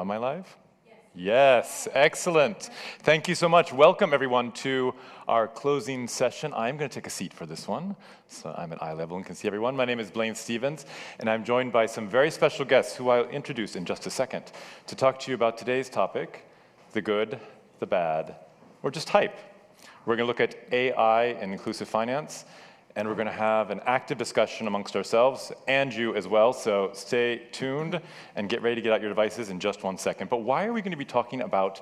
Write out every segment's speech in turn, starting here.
Am I live? Yes, excellent. Thank you so much. Welcome everyone to our closing session. I'm going to take a seat for this one. So I'm at eye level and can see everyone. My name is Blaine Stevens, and I'm joined by some very special guests who I'll introduce in just a second to talk to you about today's topic, the good, the bad, or just hype. We're going to look at AI and inclusive finance, and we're going to have an active discussion amongst ourselves and you as well, so stay tuned and get ready to get out your devices in just 1 second. But why are we going to be talking about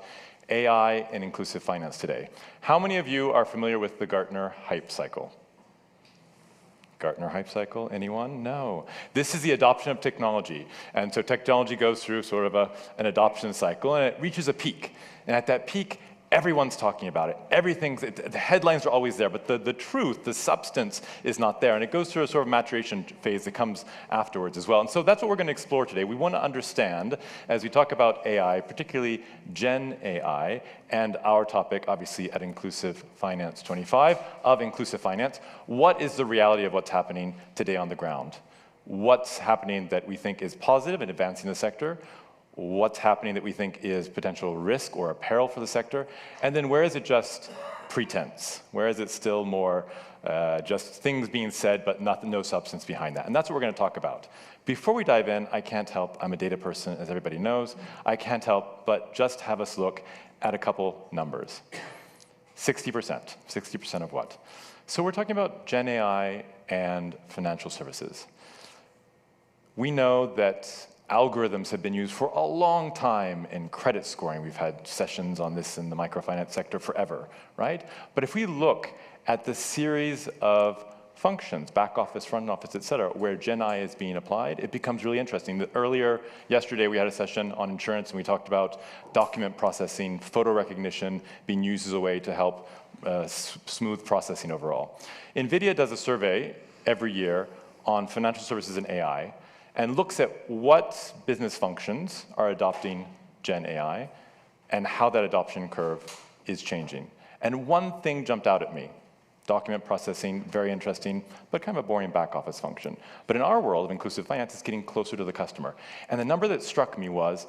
AI and inclusive finance today? How many of you are familiar with the Gartner hype cycle? Gartner hype cycle, anyone? No. This is the adoption of technology. And so technology goes through sort of an adoption cycle, and it reaches a peak. And at that peak, everyone's talking about it. The headlines are always there, but the truth, the substance is not there. And it goes through a sort of maturation phase that comes afterwards as well. And so that's what we're going to explore today. We want to understand, as we talk about AI, particularly GenAI, and our topic, obviously, at Inclusive Finance 25, of inclusive finance, what is the reality of what's happening today on the ground? What's happening that we think is positive in advancing the sector? What's happening that we think is potential risk or a peril for the sector, and then where is it just pretense? Where is it still more just things being said, but no substance behind that? And that's what we're going to talk about. Before we dive in, I can't help, I'm a data person, as everybody knows, I can't help but just have us look at a couple numbers. 60%. 60% of what? So we're talking about GenAI and financial services. We know that algorithms have been used for a long time in credit scoring. We've had sessions on this in the microfinance sector forever, right? But if we look at the series of functions, back office, front office, et cetera, where GenAI is being applied, it becomes really interesting. Yesterday, we had a session on insurance, and we talked about document processing, photo recognition being used as a way to help smooth processing overall. NVIDIA does a survey every year on financial services and AI, and looks at what business functions are adopting GenAI and how that adoption curve is changing. And one thing jumped out at me. Document processing, very interesting, but kind of a boring back office function. But in our world of inclusive finance, it's getting closer to the customer. And the number that struck me was,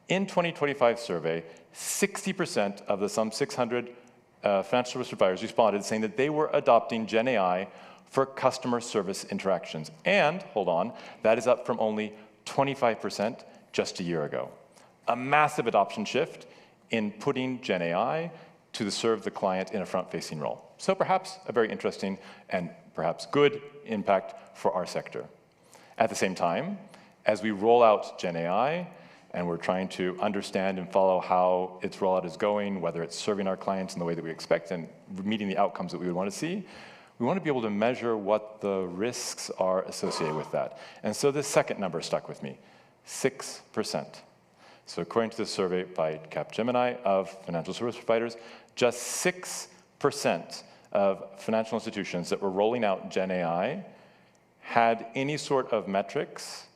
in 2025 survey, 60% of the some 600 financial service providers responded saying that they were adopting GenAI for customer service interactions. And, hold on, that is up from only 25% just a year ago. A massive adoption shift in putting GenAI to serve the client in a front-facing role. So perhaps a very interesting and perhaps good impact for our sector. At the same time, as we roll out GenAI, and we're trying to understand and follow how its rollout is going, whether it's serving our clients in the way that we expect and meeting the outcomes that we would want to see, we want to be able to measure what the risks are associated with that. And so this second number stuck with me, 6%. So according to this survey by Capgemini of financial service providers, just 6% of financial institutions that were rolling out GenAI had any sort of metrics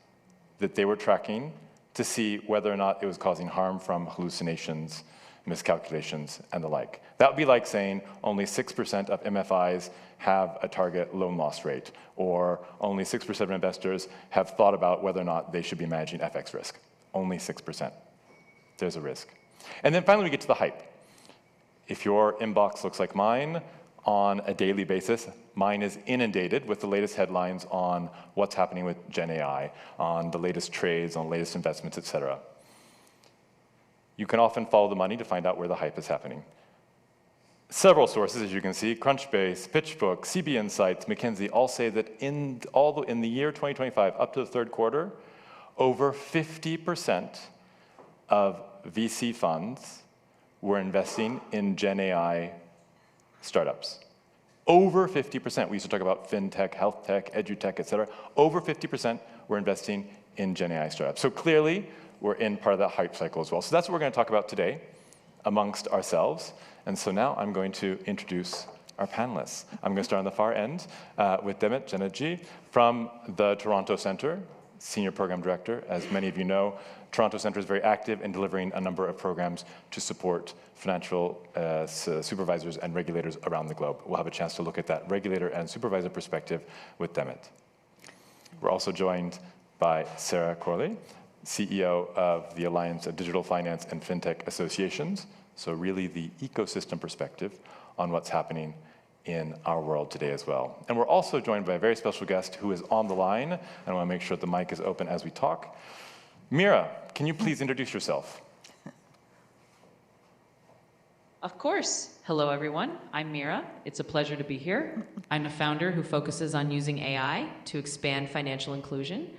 that they were tracking to see whether or not it was causing harm from hallucinations, miscalculations, and the like. That would be like saying only 6% of MFIs have a target loan loss rate, or only 6% of investors have thought about whether or not they should be managing FX risk. Only 6%. There's a risk. And then finally, we get to the hype. If your inbox looks like mine on a daily basis, mine is inundated with the latest headlines on what's happening with GenAI, on the latest trades, on the latest investments, et cetera. You can often follow the money to find out where the hype is happening. Several sources, as you can see, Crunchbase, PitchBook, CB Insights, McKinsey, all say that in the year 2025, up to the third quarter, over 50% of VC funds were investing in GenAI startups. Over 50%. We used to talk about fintech, health tech, edutech, et cetera. Over 50% were investing in GenAI startups. So clearly, we're in part of that hype cycle as well. So that's what we're going to talk about today amongst ourselves. And so now I'm going to introduce our panelists. I'm going to start on the far end with Demet Cenerji from the Toronto Centre, Senior Program Director. As many of you know, Toronto Centre is very active in delivering a number of programs to support financial supervisors and regulators around the globe. We'll have a chance to look at that regulator and supervisor perspective with Demet. We're also joined by Sarah Corley, CEO of the Alliance of Digital Finance and FinTech Associations. So really the ecosystem perspective on what's happening in our world today as well. And we're also joined by a very special guest who is on the line, and I want to make sure the mic is open as we talk. Mira, can you please introduce yourself? Of course. Hello, everyone. I'm Mira. It's a pleasure to be here. I'm a founder who focuses on using AI to expand financial inclusion.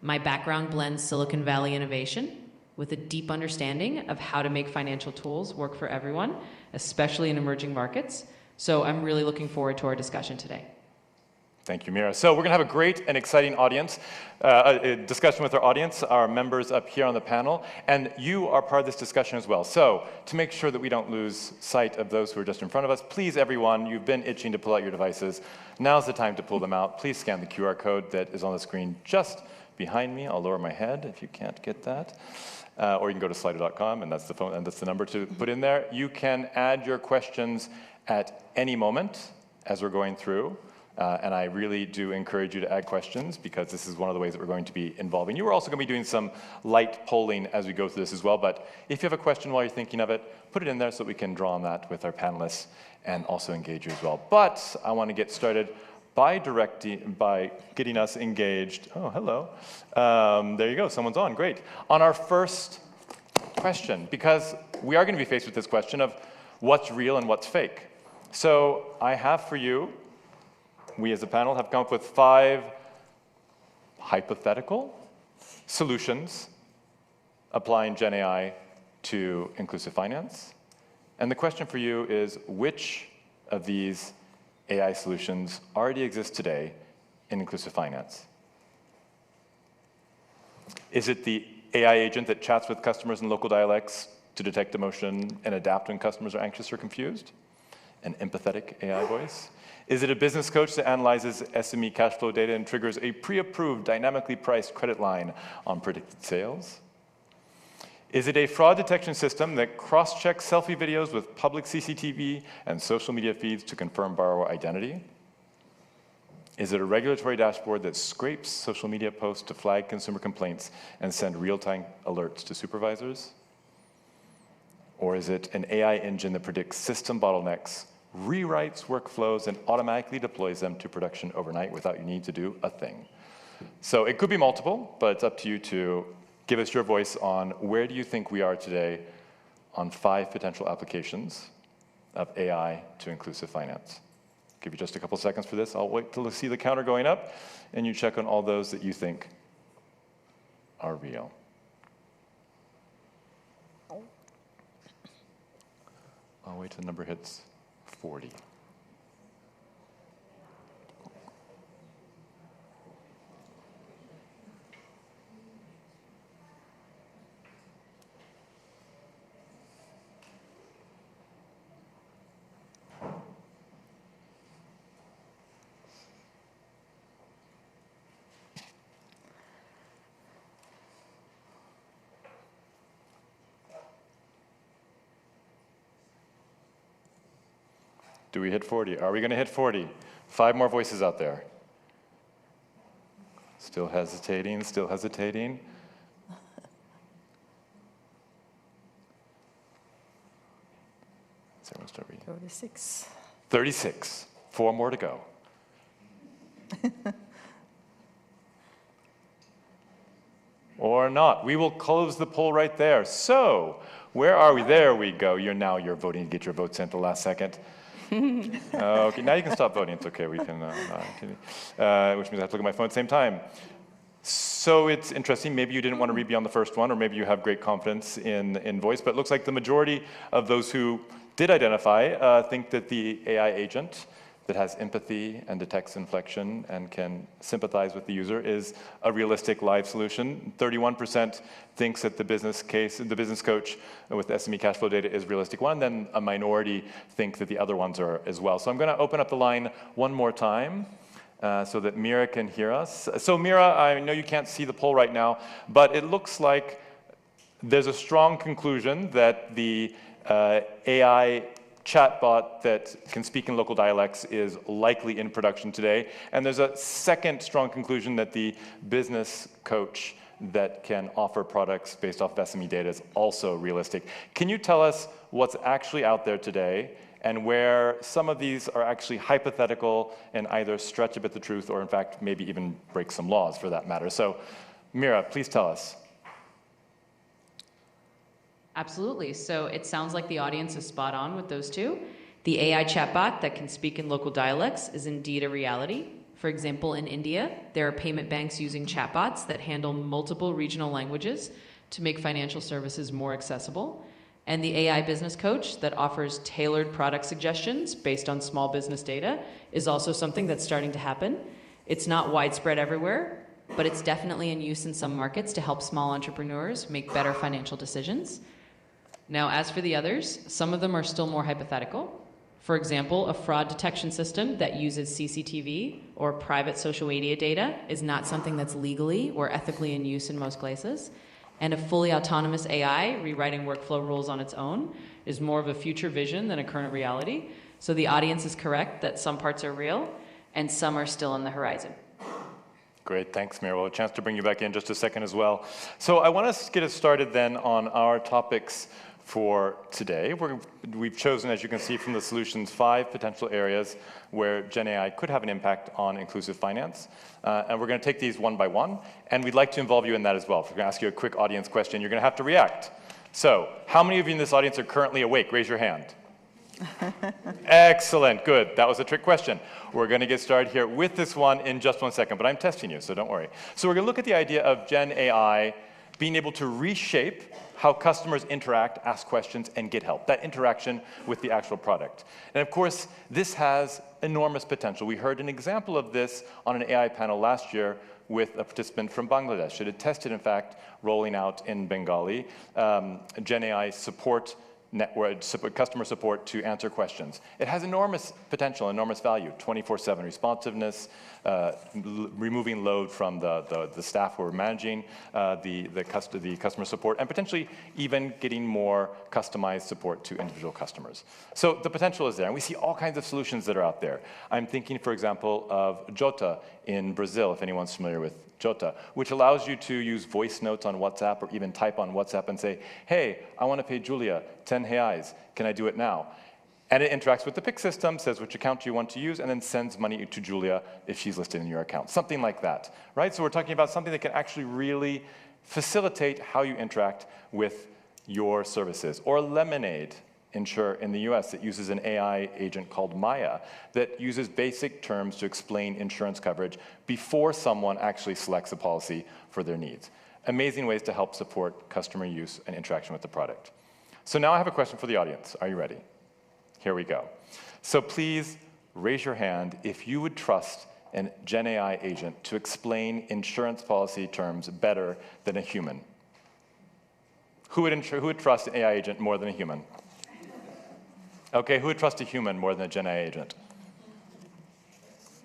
My background blends Silicon Valley innovation with a deep understanding of how to make financial tools work for everyone, especially in emerging markets. So I'm really looking forward to our discussion today. Thank you, Mira. So we're going to have a great and exciting audience, a discussion with our audience, our members up here on the panel, and you are part of this discussion as well. So to make sure that we don't lose sight of those who are just in front of us, please, everyone, you've been itching to pull out your devices. Now's the time to pull them out. Please scan the QR code that is on the screen just behind me. I'll lower my head if you can't get that. Or you can go to slido.com, and that's the phone, and that's the number to put in there. You can add your questions at any moment as we're going through. And I really do encourage you to add questions because this is one of the ways that we're going to be involving you. We're also going to be doing some light polling as we go through this as well. But if you have a question while you're thinking of it, put it in there so that we can draw on that with our panelists and also engage you as well. But I want to get started by getting us engaged. Oh, hello. There you go. Someone's on. Great. On our first question, because we are going to be faced with this question of what's real and what's fake. So I have for you, we as a panel have come up with 5 hypothetical solutions applying GenAI to inclusive finance. And the question for you is, which of these AI solutions already exist today in inclusive finance? Is it the AI agent that chats with customers in local dialects to detect emotion and adapt when customers are anxious or confused? An empathetic AI voice? Is it a business coach that analyzes SME cash flow data and triggers a pre-approved, dynamically priced credit line on predicted sales? Is it a fraud detection system that cross-checks selfie videos with public CCTV and social media feeds to confirm borrower identity? Is it a regulatory dashboard that scrapes social media posts to flag consumer complaints and send real-time alerts to supervisors? Or is it an AI engine that predicts system bottlenecks, rewrites workflows, and automatically deploys them to production overnight without you need to do a thing? So it could be multiple, but it's up to you to give us your voice on where do you think we are today on 5 potential applications of AI to inclusive finance. Give you just a couple seconds for this. I'll wait till you see the counter going up, and you check on all those that you think are real. I'll wait till the number hits 40. Do we hit 40? Are we going to hit 40? 5 more voices out there. Still hesitating, still hesitating. So we'll start reading. 36. 36. 4 more to go. Or not. We will close the poll right there. So, where are we? There we go. You're voting to get your votes in at the last second. Okay, now you can stop voting. It's okay. We can, which means I have to look at my phone at the same time. So it's interesting. Maybe you didn't want to read beyond the first one, or maybe you have great confidence in voice. But it looks like the majority of those who did identify think that the AI agent that has empathy and detects inflection and can sympathize with the user is a realistic live solution. 31% thinks that the business coach with SME cash flow data is realistic one, then a minority think that the other ones are as well. So I'm going to open up the line one more time so that Mira can hear us. So Mira, I know you can't see the poll right now, but it looks like there's a strong conclusion that the AI chatbot that can speak in local dialects is likely in production today. And there's a second strong conclusion that the business coach that can offer products based off of SME data is also realistic. Can you tell us what's actually out there today and where some of these are actually hypothetical and either stretch a bit the truth or in fact maybe even break some laws for that matter? So Mira, please tell us. Absolutely. So it sounds like the audience is spot on with those two. The AI chatbot that can speak in local dialects is indeed a reality. For example, in India, there are payment banks using chatbots that handle multiple regional languages to make financial services more accessible. And the AI business coach that offers tailored product suggestions based on small business data is also something that's starting to happen. It's not widespread everywhere, but it's definitely in use in some markets to help small entrepreneurs make better financial decisions. Now, as for the others, some of them are still more hypothetical. For example, a fraud detection system that uses CCTV or private social media data is not something that's legally or ethically in use in most places. And a fully autonomous AI rewriting workflow rules on its own is more of a future vision than a current reality. So the audience is correct that some parts are real and some are still on the horizon. Great, thanks, Mira. We'll have a chance to bring you back in just a second as well. So I want to get us started then on our topics for today. We've chosen, as you can see from the solutions, 5 potential areas where GenAI could have an impact on inclusive finance. And we're going to take these one by one, and we'd like to involve you in that as well. If we're going to ask you a quick audience question, you're going to have to react. So, how many of you in this audience are currently awake? Raise your hand. Excellent, good. That was a trick question. We're going to get started here with this one in just 1 second, but I'm testing you, so don't worry. So we're going to look at the idea of GenAI being able to reshape how customers interact, ask questions, and get help, that interaction with the actual product. And of course, this has enormous potential. We heard an example of this on an AI panel last year with a participant from Bangladesh. It had tested, in fact, rolling out in Bengali, GenAI support network, customer support to answer questions. It has enormous potential, enormous value, 24/7 responsiveness, removing load from the staff who are managing the customer support, and potentially even getting more customized support to individual customers. So the potential is there, and we see all kinds of solutions that are out there. I'm thinking, for example, of Jota in Brazil, if anyone's familiar with Jota, which allows you to use voice notes on WhatsApp or even type on WhatsApp and say, hey, I want to pay Julia 10 reais. Can I do it now? And it interacts with the PIC system, says which account you want to use, and then sends money to Julia if she's listed in your account. Something like that, right? So we're talking about something that can actually really facilitate how you interact with your services. Or Lemonade in the US that uses an AI agent called Maya that uses basic terms to explain insurance coverage before someone actually selects a policy for their needs. Amazing ways to help support customer use and interaction with the product. So now I have a question for the audience. Are you ready? Here we go. So please raise your hand if you would trust a GenAI agent to explain insurance policy terms better than a human. Who would trust an AI agent more than a human? Okay, who would trust a human more than a GenAI agent?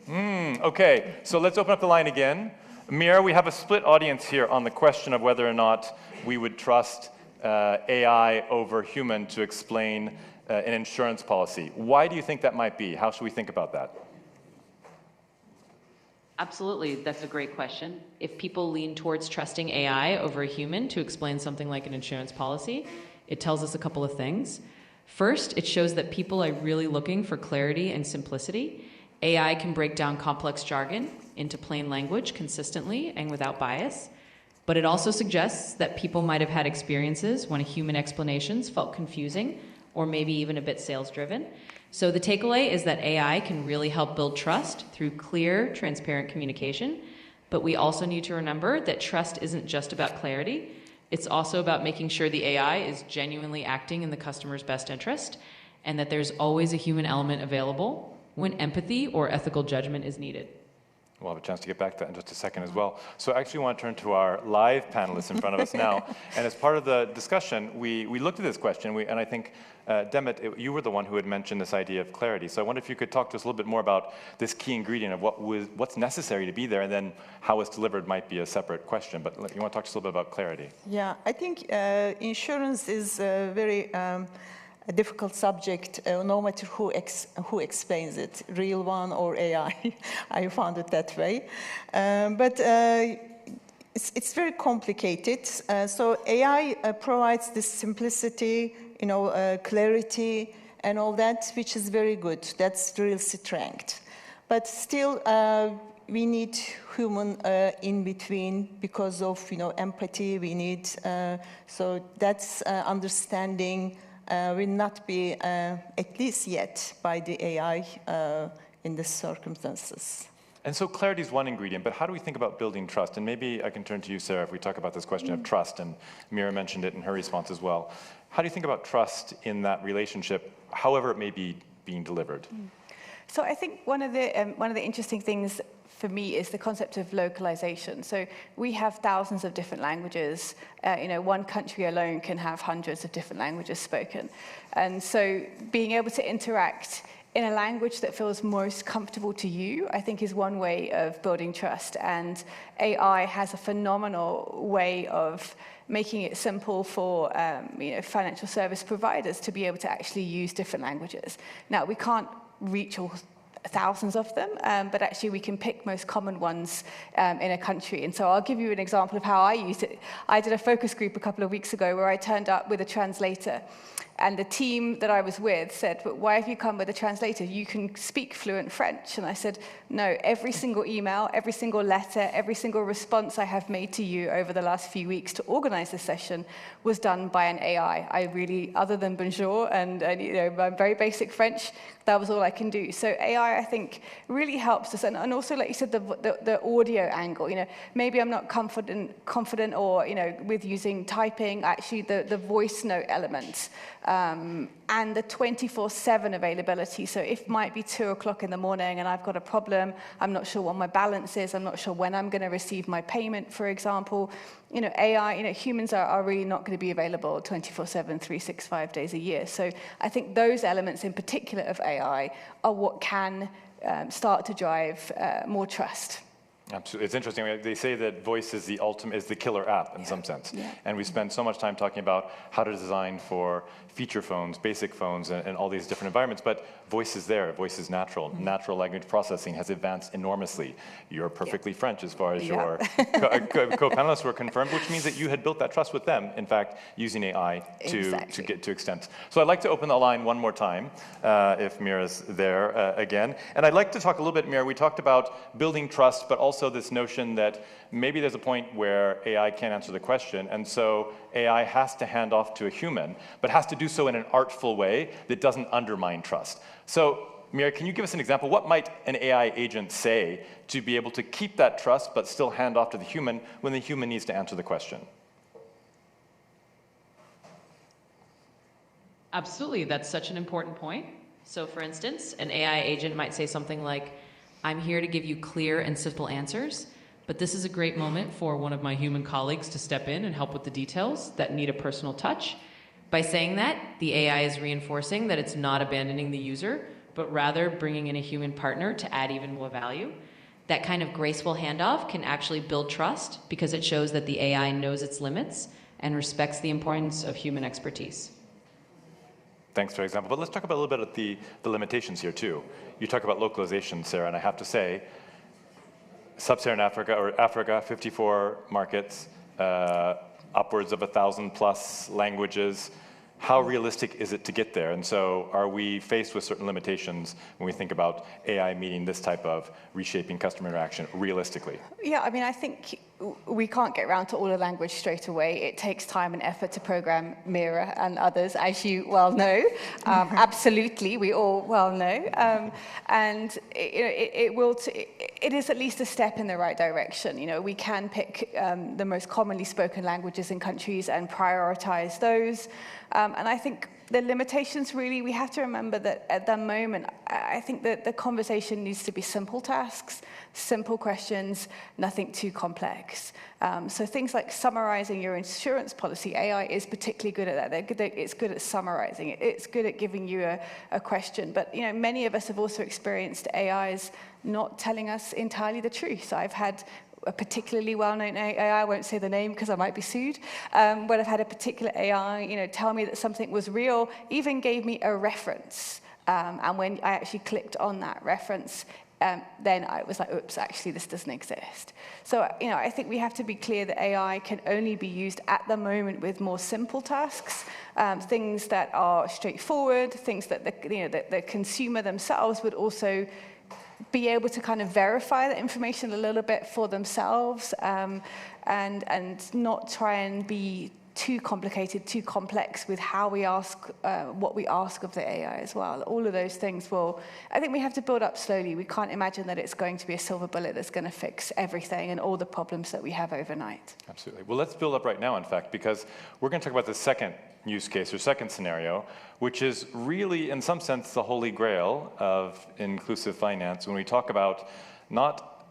Okay, so let's open up the line again. Mira, we have a split audience here on the question of whether or not we would trust AI over human to explain an insurance policy. Why do you think that might be? How should we think about that? Absolutely, that's a great question. If people lean towards trusting AI over a human to explain something like an insurance policy, it tells us a couple of things. First, it shows that people are really looking for clarity and simplicity. AI can break down complex jargon into plain language consistently and without bias. But it also suggests that people might have had experiences when human explanations felt confusing or maybe even a bit sales-driven. So the takeaway is that AI can really help build trust through clear, transparent communication. But we also need to remember that trust isn't just about clarity. It's also about making sure the AI is genuinely acting in the customer's best interest and that there's always a human element available when empathy or ethical judgment is needed. We'll have a chance to get back to that in just a second as well. So I actually want to turn to our live panelists in front of us now. And as part of the discussion, we looked at this question, and I think, Demet, you were the one who had mentioned this idea of clarity. So I wonder if you could talk to us a little bit more about this key ingredient of what's necessary to be there, and then how it's delivered might be a separate question. But you want to talk to us a little bit about clarity? Yeah, I think insurance is very a difficult subject, no matter who explains it, real one or AI. I found it that way. But it's very complicated. So AI provides this simplicity, clarity, and all that, which is very good. That's the real strength. But still, we need human in between because of empathy. We need so that's understanding will not be at least yet by the AI in the circumstances. And so clarity is one ingredient, but how do we think about building trust? And maybe I can turn to you, Sarah, if we talk about this question of trust, and Mira mentioned it in her response as well. How do you think about trust in that relationship, however it may be being delivered? So I think one of the interesting things for me is the concept of localization. So we have thousands of different languages. One country alone can have hundreds of different languages spoken. And so being able to interact in a language that feels most comfortable to you, I think, is one way of building trust. And AI has a phenomenal way of making it simple for financial service providers to be able to actually use different languages. Now, we can't reach all thousands of them, but actually we can pick most common ones in a country. And so I'll give you an example of how I used it. I did a focus group a couple of weeks ago where I turned up with a translator. And the team that I was with said, "But why have you come with a translator? You can speak fluent French." And I said, "No, every single email, every single letter, every single response I have made to you over the last few weeks to organize this session was done by an AI. I really, other than bonjour and my very basic French, that was all I can do." So AI, I think, really helps us. And also, like you said, the audio angle. Maybe I'm not confident or, with using typing, actually the voice note element. And the 24/7 availability. So if it might be 2 o'clock in the morning and I've got a problem, I'm not sure what my balance is, I'm not sure when I'm going to receive my payment, for example. AI, humans are really not going to be available 24/7, 365 days a year. So I think those elements in particular of AI are what can start to drive more trust. Absolutely. It's interesting. They say that voice is the killer app in some sense. Yeah. And we spend so much time talking about how to design for feature phones, basic phones, and all these different environments. But voice is there. Voice is natural. Mm-hmm. Natural language processing has advanced enormously. You're perfectly French as far as your co-panelists were confirmed, which means that you had built that trust with them, in fact, using AI to get to extent. So I'd like to open the line one more time, if Mira's there again. And I'd like to talk a little bit, Mira, we talked about building trust, but also this notion that maybe there's a point where AI can't answer the question, and so AI has to hand off to a human, but has to do so in an artful way that doesn't undermine trust. So, Mira, can you give us an example? What might an AI agent say to be able to keep that trust, but still hand off to the human when the human needs to answer the question? Absolutely, that's such an important point. So for instance, an AI agent might say something like, "I'm here to give you clear and simple answers, but this is a great moment for one of my human colleagues to step in and help with the details that need a personal touch." By saying that, the AI is reinforcing that it's not abandoning the user, but rather bringing in a human partner to add even more value. That kind of graceful handoff can actually build trust because it shows that the AI knows its limits and respects the importance of human expertise. Thanks for example. But let's talk about a little bit of the limitations here too. You talk about localization, Sarah, and I have to say, Sub-Saharan Africa, or Africa, 54 markets, upwards of 1,000 plus languages. How realistic is it to get there? And so are we faced with certain limitations when we think about AI meeting this type of reshaping customer interaction realistically? Yeah, I mean, I think we can't get around to all the language straight away. It takes time and effort to program Mira and others, as you well know. Absolutely, we all well know. And it is at least a step in the right direction. We can pick the most commonly spoken languages in countries and prioritize those. And I think the limitations really, we have to remember that at the moment, I think that the conversation needs to be simple tasks, simple questions, nothing too complex. So things like summarizing your insurance policy, AI is particularly good at that. It's good at summarizing it. It's good at giving you a question. But many of us have also experienced AIs not telling us entirely the truth. So I've had a particularly well-known AI, I won't say the name because I might be sued, but I've had a particular AI, tell me that something was real, even gave me a reference. And when I actually clicked on that reference, then I was like, oops, actually, this doesn't exist. So, I think we have to be clear that AI can only be used at the moment with more simple tasks, things that are straightforward, things that the consumer themselves would also be able to kind of verify the information a little bit for themselves, and not try and be too complicated, too complex with how we ask, what we ask of the AI as well. All of those things I think we have to build up slowly. We can't imagine that it's going to be a silver bullet that's going to fix everything and all the problems that we have overnight. Absolutely. Well, let's build up right now, in fact, because we're going to talk about the second use case or second scenario, which is really, in some sense, the holy grail of inclusive finance when we talk about not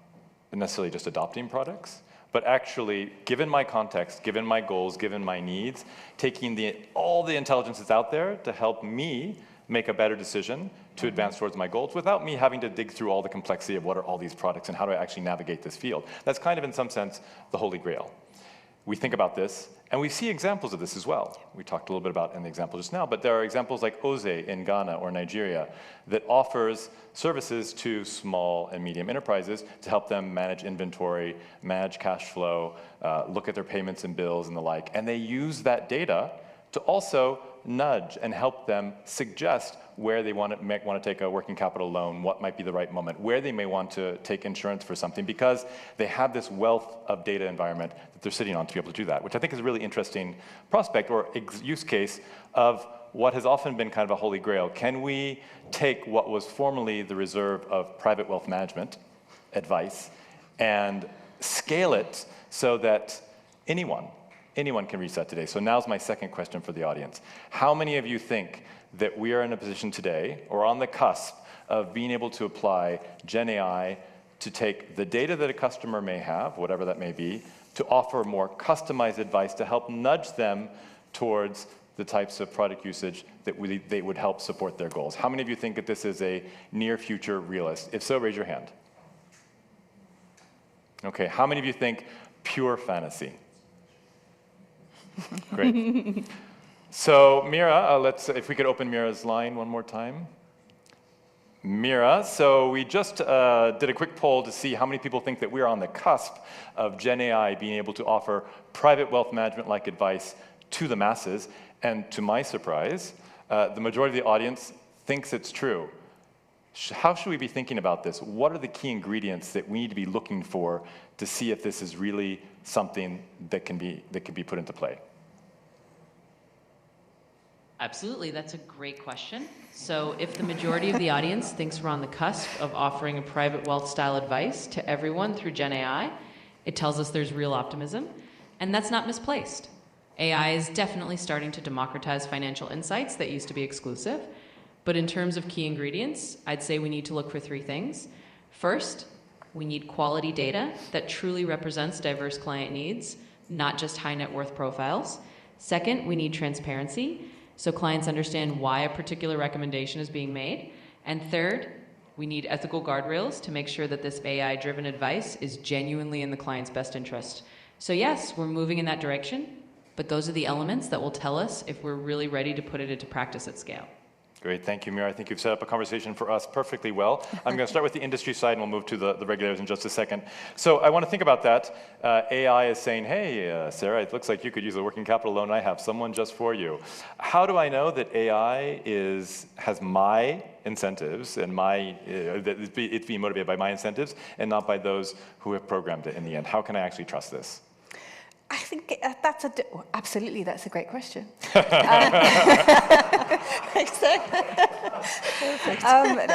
necessarily just adopting products, but actually, given my context, given my goals, given my needs, taking all the intelligence that's out there to help me make a better decision to advance towards my goals without me having to dig through all the complexity of what are all these products and how do I actually navigate this field. That's kind of, in some sense, the holy grail. We think about this, and we see examples of this as well. We talked a little bit about in the example just now, but there are examples like Oze in Ghana or Nigeria that offers services to small and medium enterprises to help them manage inventory, manage cash flow, look at their payments and bills and the like. And they use that data to also nudge and help them suggest where they might want to take a working capital loan, what might be the right moment, where they may want to take insurance for something, because they have this wealth of data environment that they're sitting on to be able to do that, which I think is a really interesting prospect or use case of what has often been kind of a holy grail. Can we take what was formerly the reserve of private wealth management advice and scale it so that anyone can reach that today? So now's my second question for the audience. How many of you think that we are in a position today, or on the cusp, of being able to apply GenAI to take the data that a customer may have, whatever that may be, to offer more customized advice to help nudge them towards the types of product usage that they would help support their goals? How many of you think that this is a near future realist? If so, raise your hand. Okay, how many of you think pure fantasy? Great. So Mira, if we could open Mira's line one more time. Mira, so we just did a quick poll to see how many people think that we're on the cusp of GenAI being able to offer private wealth management-like advice to the masses. And to my surprise, the majority of the audience thinks it's true. How should we be thinking about this? What are the key ingredients that we need to be looking for to see if this is really something that can be put into play? Absolutely, that's a great question. So if the majority of the audience thinks we're on the cusp of offering a private wealth style advice to everyone through GenAI, it tells us there's real optimism, and that's not misplaced. AI is definitely starting to democratize financial insights that used to be exclusive, but in terms of key ingredients, I'd say we need to look for three things. First, we need quality data that truly represents diverse client needs, not just high net worth profiles. Second, we need transparency, so clients understand why a particular recommendation is being made. And third, we need ethical guardrails to make sure that this AI-driven advice is genuinely in the client's best interest. So yes, we're moving in that direction, but those are the elements that will tell us if we're really ready to put it into practice at scale. Great, thank you, Mira. I think you've set up a conversation for us perfectly well. I'm going to start with the industry side, and we'll move to the regulators in just a second. So I want to think about that. AI is saying, hey, Sarah, it looks like you could use a working capital loan. I have someone just for you. How do I know that AI has my incentives and that it's being motivated by my incentives and not by those who have programmed it in the end? How can I actually trust this? I think absolutely, that's a great question. No,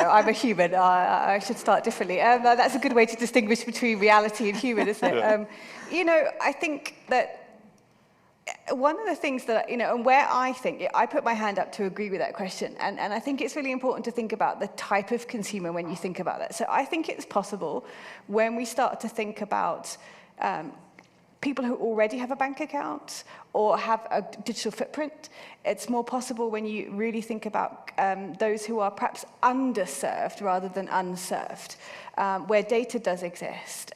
I'm a human. I should start differently. That's a good way to distinguish between reality and human, isn't it? Yeah. I think that one of the things that, and where I put my hand up to agree with that question, and I think it's really important to think about the type of consumer when you think about that. So I think it's possible when we start to think about people who already have a bank account or have a digital footprint. It's more possible when you really think about those who are perhaps underserved rather than unserved, where data does exist,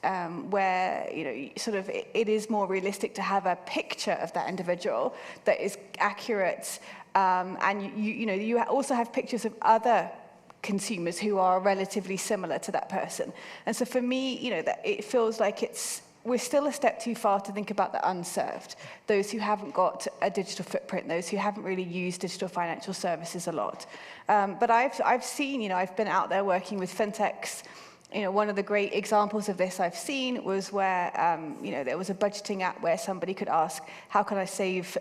where it is more realistic to have a picture of that individual that is accurate, and you also have pictures of other consumers who are relatively similar to that person. And so for me, you know, that it feels like we're still a step too far to think about the unserved, those who haven't got a digital footprint, those who haven't really used digital financial services a lot. But I've seen, you know, I've been out there working with fintechs. You know, one of the great examples of this I've seen was where, you know, there was a budgeting app where somebody could ask, how can I save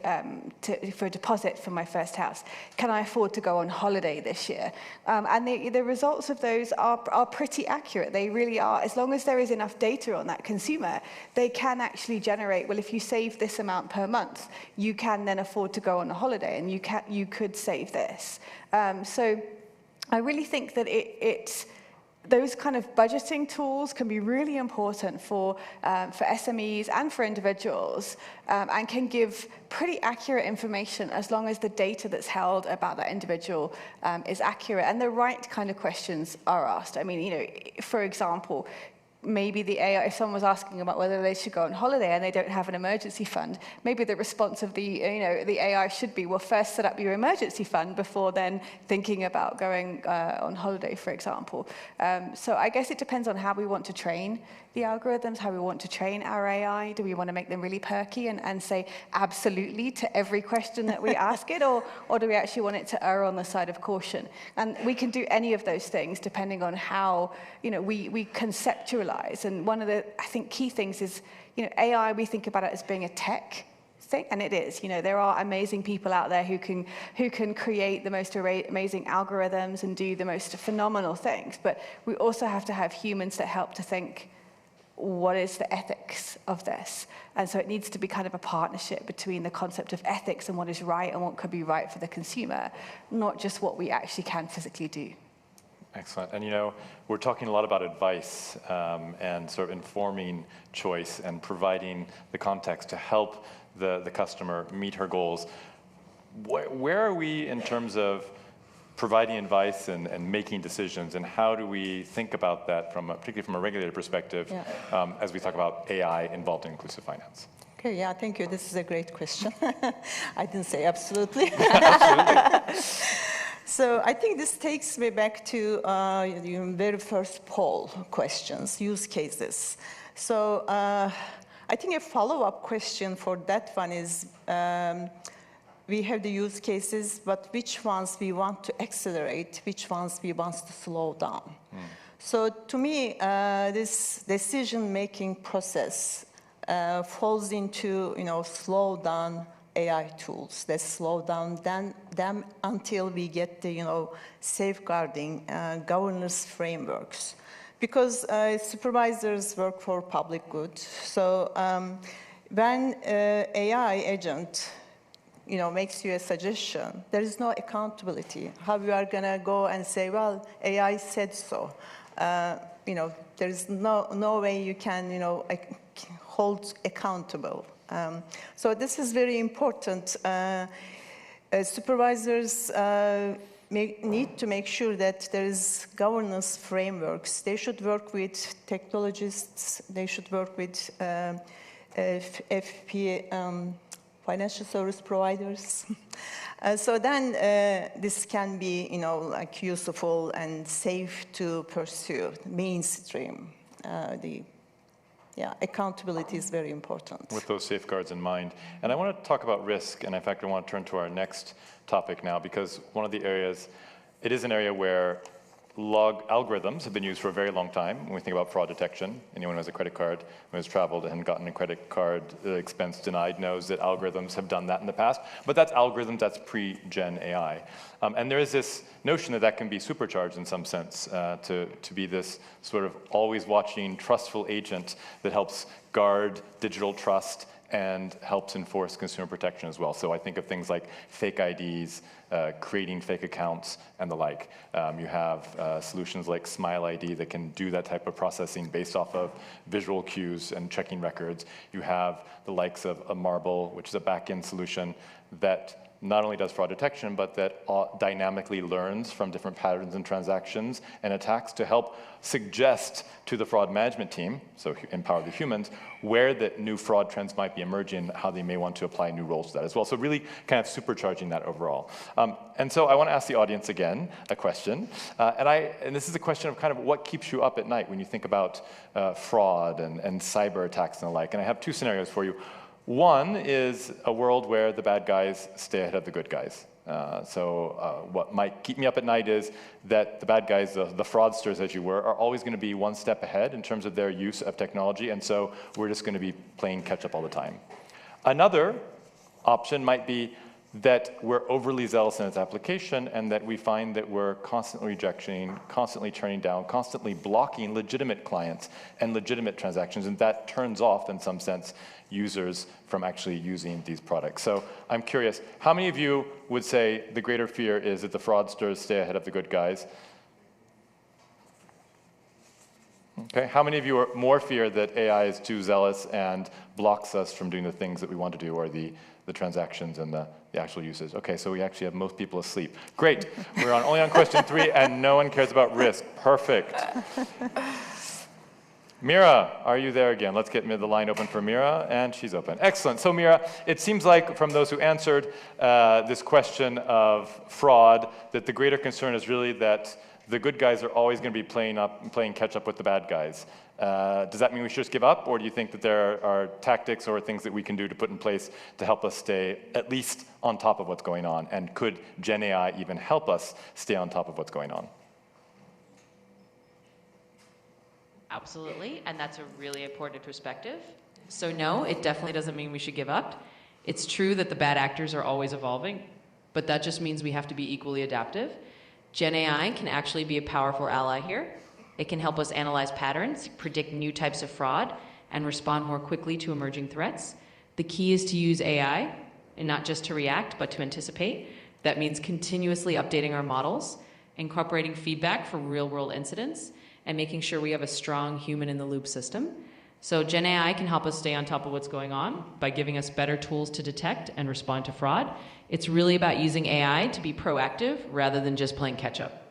for a deposit for my first house? Can I afford to go on holiday this year? And the results of those are pretty accurate. They really are. As long as there is enough data on that consumer, they can actually generate, well, if you save this amount per month, you can then afford to go on a holiday, and you could save this. So I really think that those kind of budgeting tools can be really important for SMEs and for individuals, and can give pretty accurate information as long as the data that's held about that individual is accurate and the right kind of questions are asked. I mean, you know, for example, maybe the AI, if someone was asking about whether they should go on holiday and they don't have an emergency fund, maybe the response of the AI should be, well, first set up your emergency fund before then thinking about going on holiday, for example. So I guess it depends on how we want to train the algorithms, how we want to train our AI. Do we want to make them really perky and say absolutely to every question that we ask it, or do we actually want it to err on the side of caution? And we can do any of those things depending on how, you know, we conceptualize. And one of the, I think, key things is, you know, AI, we think about it as being a tech thing, and it is. You know, there are amazing people out there who can create the most amazing algorithms and do the most phenomenal things, but we also have to have humans that help to think, what is the ethics of this? And so it needs to be kind of a partnership between the concept of ethics and what is right and what could be right for the consumer, not just what we actually can physically do. Excellent. And you know, we're talking a lot about advice and sort of informing choice and providing the context to help the customer meet her goals. Where are we in terms of providing advice and making decisions, and how do we think about that particularly from a regulator perspective, as we talk about AI involved in inclusive finance? Okay, yeah, thank you. This is a great question. I didn't say absolutely. Absolutely. So I think this takes me back to the very first poll questions, use cases. So I think a follow-up question for that one is, we have the use cases, but which ones we want to accelerate, which ones we want to slow down. So to me, this decision-making process falls into, you know, slow down AI tools. Let's slow down them until we get the, you know, safeguarding governance frameworks. Because supervisors work for public good. So when AI agent, you know, makes you a suggestion, there is no accountability. How you are going to go and say, well, AI said so. You know, there is no way you can, you know, hold accountable. So this is very important. Supervisors need to make sure that there is governance frameworks. They should work with technologists. They should work with FP, financial service providers. So then this can be, you know, like useful and safe to pursue, mainstream. Accountability is very important. With those safeguards in mind. And I want to talk about risk, and in fact, I want to turn to our next topic now, because one of the areas, it is an area where algorithms have been used for a very long time. When we think about fraud detection, anyone who has a credit card, who has traveled and gotten a credit card expense denied knows that algorithms have done that in the past. But that's algorithms, that's pre-GenAI. And there is this notion that can be supercharged in some sense to be this sort of always watching, trustful agent that helps guard digital trust and helps enforce consumer protection as well. So I think of things like fake IDs, creating fake accounts, and the like. You have solutions like Smile ID that can do that type of processing based off of visual cues and checking records. You have the likes of a Marble, which is a back-end solution that not only does fraud detection, but that dynamically learns from different patterns and transactions and attacks to help suggest to the fraud management team, so empower the humans, where the new fraud trends might be emerging, how they may want to apply new roles to that as well. So really kind of supercharging that overall. And so I want to ask the audience again a question. And this is a question of kind of what keeps you up at night when you think about fraud and cyber attacks and the like. And I have two scenarios for you. One is a world where the bad guys stay ahead of the good guys. What might keep me up at night is that the bad guys, the fraudsters as you were, are always going to be one step ahead in terms of their use of technology, and so we're just going to be playing catch up all the time. Another option might be that we're overly zealous in its application and that we find that we're constantly rejecting, constantly turning down, constantly blocking legitimate clients and legitimate transactions, and that turns off, in some sense, users from actually using these products. So I'm curious, how many of you would say the greater fear is that the fraudsters stay ahead of the good guys? Okay, how many of you are more fear that AI is too zealous and blocks us from doing the things that we want to do, or the transactions and the actual uses? Okay, so we actually have most people asleep. Great, we're only on question 3 and no one cares about risk. Perfect. Mira, are you there again? Let's get the line open for Mira, and she's open. Excellent. So Mira, it seems like from those who answered this question of fraud, that the greater concern is really that the good guys are always going to be playing catch up with the bad guys. Does that mean we should just give up, or do you think that there are tactics or things that we can do to put in place to help us stay at least on top of what's going on? And could GenAI even help us stay on top of what's going on? Absolutely, and that's a really important perspective. So no, it definitely doesn't mean we should give up. It's true that the bad actors are always evolving, but that just means we have to be equally adaptive. GenAI can actually be a powerful ally here. It can help us analyze patterns, predict new types of fraud, and respond more quickly to emerging threats. The key is to use AI, and not just to react, but to anticipate. That means continuously updating our models, incorporating feedback from real-world incidents, and making sure we have a strong human-in-the-loop system. So GenAI can help us stay on top of what's going on by giving us better tools to detect and respond to fraud. It's really about using AI to be proactive rather than just playing catch-up.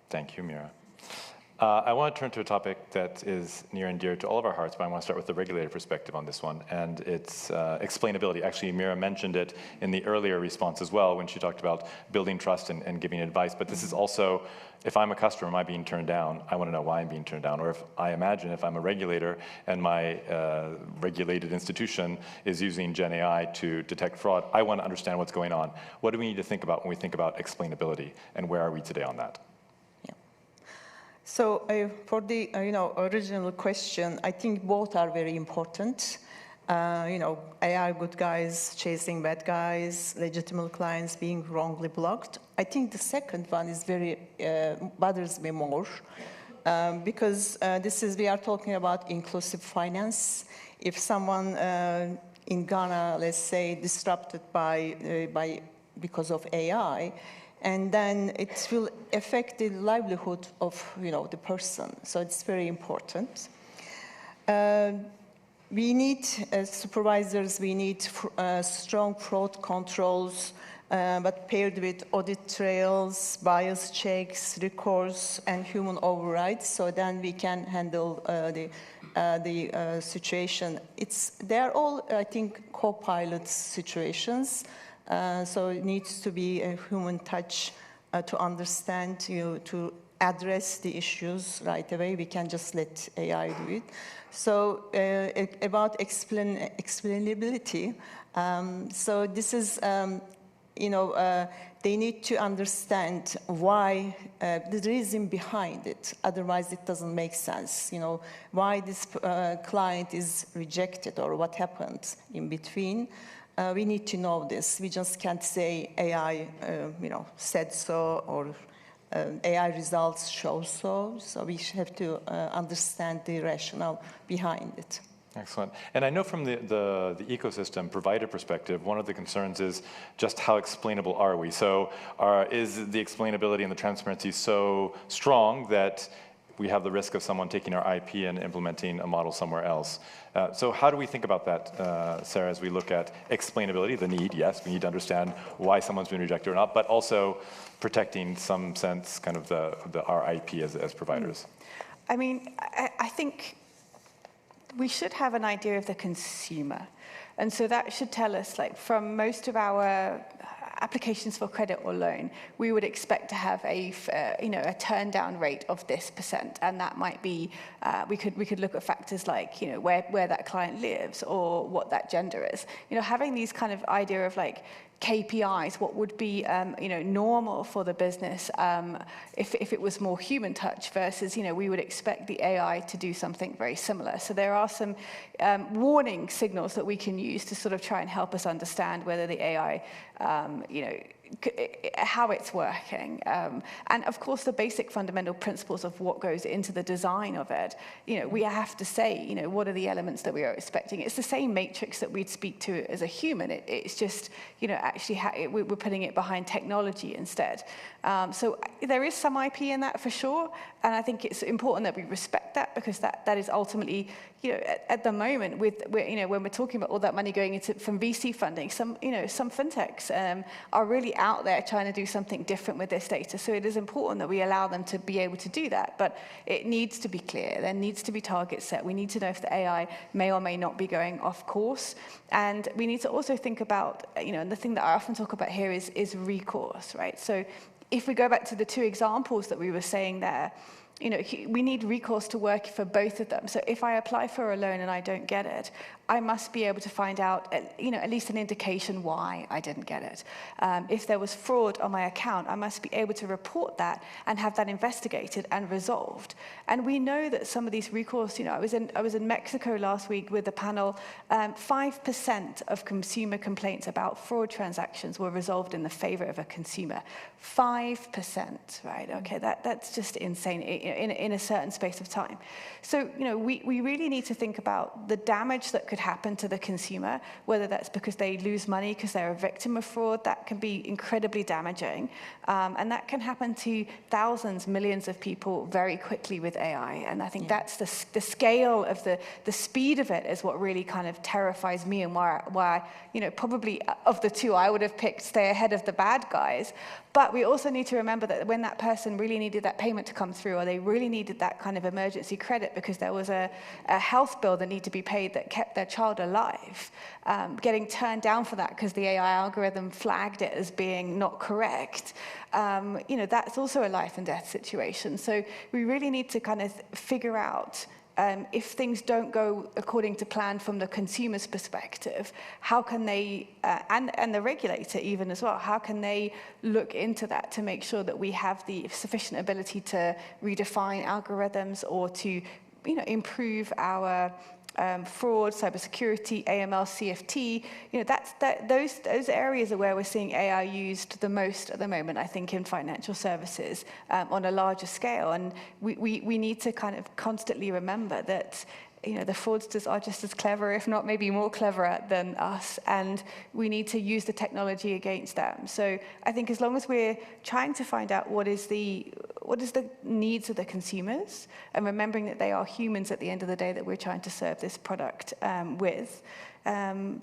Thank you, Mira. I want to turn to a topic that is near and dear to all of our hearts, but I want to start with the regulator perspective on this one, and it's explainability. Actually, Mira mentioned it in the earlier response as well when she talked about building trust and giving advice, but this is also, if I'm a customer, am I being turned down? I want to know why I'm being turned down. Or if I imagine if I'm a regulator and my regulated institution is using GenAI to detect fraud, I want to understand what's going on. What do we need to think about when we think about explainability, and where are we today on that? So for the original question, I think both are very important. AI good guys chasing bad guys, legitimate clients being wrongly blocked. I think the second one is very bothers me more because we are talking about inclusive finance. If someone in Ghana, let's say, disrupted because of AI, and then it will affect the livelihood of the person. So it's very important. We need supervisors. We need strong fraud controls, but paired with audit trails, bias checks, recourse, and human overrides. So then we can handle the situation. They are all, I think, co-pilot situations. So it needs to be a human touch to understand, to address the issues right away. We can't just let AI do it. So about explainability, so this is, they need to understand why, the reason behind it. Otherwise, it doesn't make sense. Why this client is rejected or what happened in between. We need to know this. We just can't say AI, said so, or AI results show so. So we have to understand the rationale behind it. Excellent. And I know from the ecosystem provider perspective, one of the concerns is just how explainable are we? So is the explainability and the transparency so strong that we have the risk of someone taking our IP and implementing a model somewhere else. So how do we think about that, Sarah, as we look at explainability, the need? Yes, we need to understand why someone's been rejected or not, but also protecting some sense kind of our IP as providers. I mean, I think we should have an idea of the consumer. And so that should tell us, like, from most of our applications for credit or loan, we would expect to have a turn down rate of this %, and that might be we could look at factors like where that client lives or what that gender is. Having these kind of idea of like KPIs, what would be normal for the business if it was more human touch versus we would expect the AI to do something very similar. So there are some warning signals that we can use to sort of try and help us understand whether the AI how it's working. And of course, the basic fundamental principles of what goes into the design of it, we have to say, what are the elements that we are expecting? It's the same matrix that we'd speak to as a human. It's just, actually we're putting it behind technology instead. So there is some IP in that for sure. And I think it's important that we respect that, because that is ultimately, at the moment when we're talking about all that money going into from VC funding, some fintechs are really out there trying to do something different with this data. So it is important that we allow them to be able to do that, but it needs to be clear. There needs to be targets set. We need to know if the AI may or may not be going off course. And we need to also think about, and the thing that I often talk about here is recourse, right? So if we go back to the two examples that we were saying there, we need recourse to work for both of them. So if I apply for a loan and I don't get it, I must be able to find out, at least an indication why I didn't get it. If there was fraud on my account, I must be able to report that and have that investigated and resolved. And we know that some of these recourse, I was in Mexico last week with a panel. 5% of consumer complaints about fraud transactions were resolved in the favor of a consumer. 5%, right? Okay, that's just insane in a certain space of time. So, we really need to think about the damage that could happen to the consumer, whether that's because they lose money because they're a victim of fraud. That can be incredibly damaging. And that can happen to thousands, millions of people very quickly with AI. And I think that's the scale of the speed of it is what really kind of terrifies me, and why probably of the two, I would have picked stay ahead of the bad guys. But we also need to remember that when that person really needed that payment to come through, or they really needed that kind of emergency credit because there was a health bill that needed to be paid that kept their child alive, getting turned down for that because the AI algorithm flagged it as being not correct, that's also a life and death situation. So we really need to kind of figure out if things don't go according to plan from the consumer's perspective, how can they, and the regulator even as well, how can they look into that to make sure that we have the sufficient ability to redefine algorithms or to, improve our fraud, cybersecurity, AML, CFT, those areas are where we're seeing AI used the most at the moment, I think, in financial services on a larger scale. And we need to kind of constantly remember that the fraudsters are just as clever, if not maybe more clever than us, and we need to use the technology against them. So I think as long as we're trying to find out what is the needs of the consumers, and remembering that they are humans at the end of the day that we're trying to serve this product with,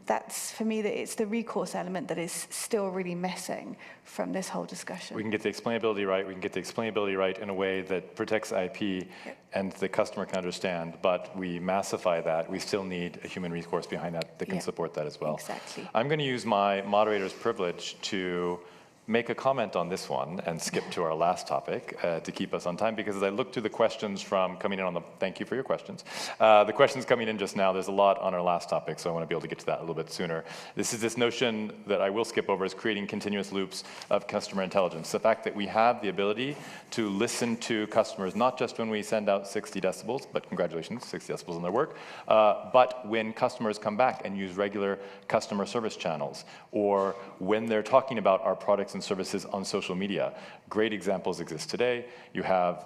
that's, for me, it's the recourse element that is still really missing from this whole discussion. We can get the explainability right. We can get the explainability right in a way that protects IP and the customer can understand, but we massify that. We still need a human recourse behind that that can support that as well. Exactly. I'm going to use my moderator's privilege to make a comment on this one and skip to our last topic to keep us on time, because as I look through the questions from coming in thank you for your questions. The questions coming in just now, there's a lot on our last topic, so I want to be able to get to that a little bit sooner. This is this notion that I will skip over, is creating continuous loops of customer intelligence. The fact that we have the ability to listen to customers, not just when we send out 60 decibels, but congratulations, 60 decibels on their work, but when customers come back and use regular customer service channels, or when they're talking about our products and services on social media. Great examples exist today. You have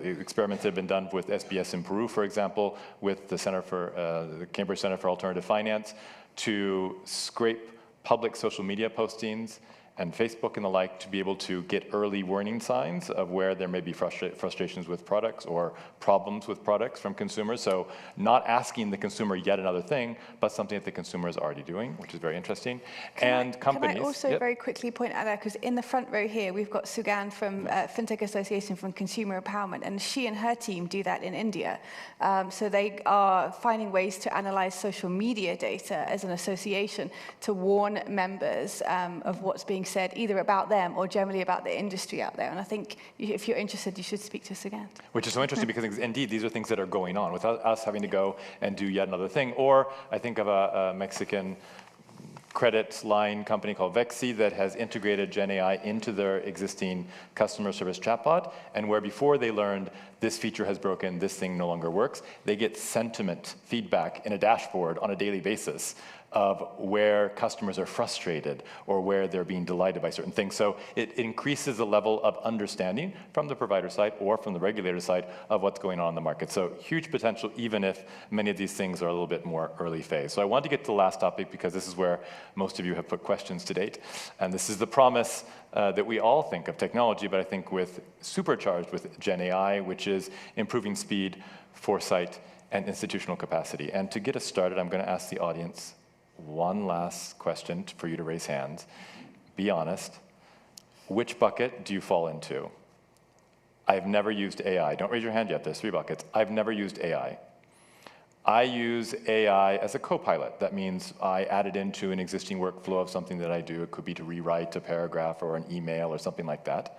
experiments that have been done with SBS in Peru, for example, with the the Cambridge Center for Alternative Finance, to scrape public social media postings and Facebook and the like to be able to get early warning signs of where there may be frustrations with products or problems with products from consumers. So not asking the consumer yet another thing, but something that the consumer is already doing, which is very interesting. Companies. Can I also very quickly point out there, because in the front row here, we've got Sugan from FinTech Association from Consumer Empowerment, and she and her team do that in India. So they are finding ways to analyze social media data as an association to warn members of what's being said either about them or generally about the industry out there. And I think if you're interested, you should speak to us again. Which is so interesting because indeed these are things that are going on without us having to go and do yet another thing. Or I think of a Mexican credit line company called Vexi that has integrated GenAI into their existing customer service chatbot, and where before they learned this feature has broken, this thing no longer works, they get sentiment feedback in a dashboard on a daily basis of where customers are frustrated or where they're being delighted by certain things. So it increases the level of understanding from the provider side or from the regulator side of what's going on in the market. So huge potential, even if many of these things are a little bit more early phase. So I wanted to get to the last topic because this is where most of you have put questions to date. And this is the promise that we all think of technology, but I think with supercharged with GenAI, which is improving speed, foresight, and institutional capacity. And to get us started, I'm going to ask the audience one last question for you to raise hands. Be honest. Which bucket do you fall into? I've never used AI. Don't raise your hand yet. There's 3 buckets. I've never used AI. I use AI as a co-pilot. That means I add it into an existing workflow of something that I do. It could be to rewrite a paragraph or an email or something like that.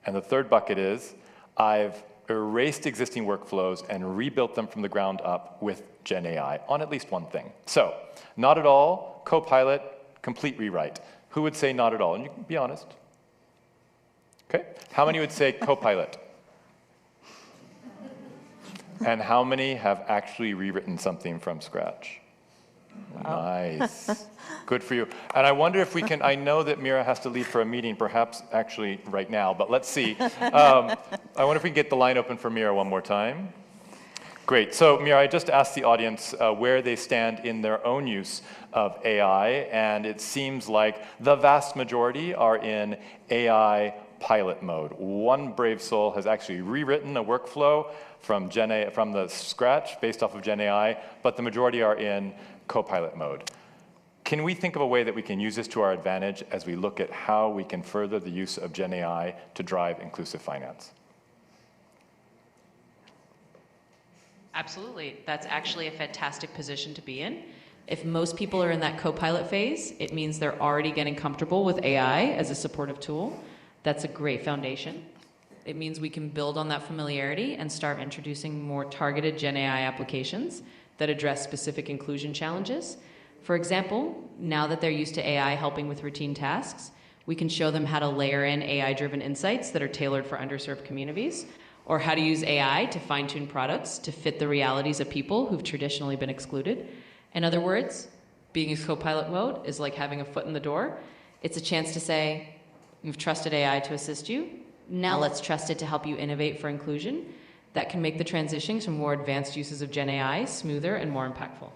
And the 3rd bucket is I've erased existing workflows and rebuilt them from the ground up with GenAI on at least one thing. So, not at all, co-pilot, complete rewrite. Who would say not at all? And you can be honest. Okay. How many would say co-pilot? And how many have actually rewritten something from scratch? Wow. Nice. Good for you. And I wonder if we can, I know that Mira has to leave for a meeting, perhaps actually right now, but let's see. I wonder if we can get the line open for Mira one more time. Great. So Mira, I just asked the audience where they stand in their own use of AI, and it seems like the vast majority are in AI pilot mode. One brave soul has actually rewritten a workflow from the scratch based off of GenAI, but the majority are in co-pilot mode. Can we think of a way that we can use this to our advantage as we look at how we can further the use of GenAI to drive inclusive finance? Absolutely. That's actually a fantastic position to be in. If most people are in that co-pilot phase, it means they're already getting comfortable with AI as a supportive tool. That's a great foundation. It means we can build on that familiarity and start introducing more targeted GenAI applications that address specific inclusion challenges. For example, now that they're used to AI helping with routine tasks, we can show them how to layer in AI-driven insights that are tailored for underserved communities, or how to use AI to fine-tune products to fit the realities of people who've traditionally been excluded. In other words, being in co-pilot mode is like having a foot in the door. It's a chance to say, you've trusted AI to assist you. Now let's trust it to help you innovate for inclusion. That can make the transition to more advanced uses of GenAI smoother and more impactful.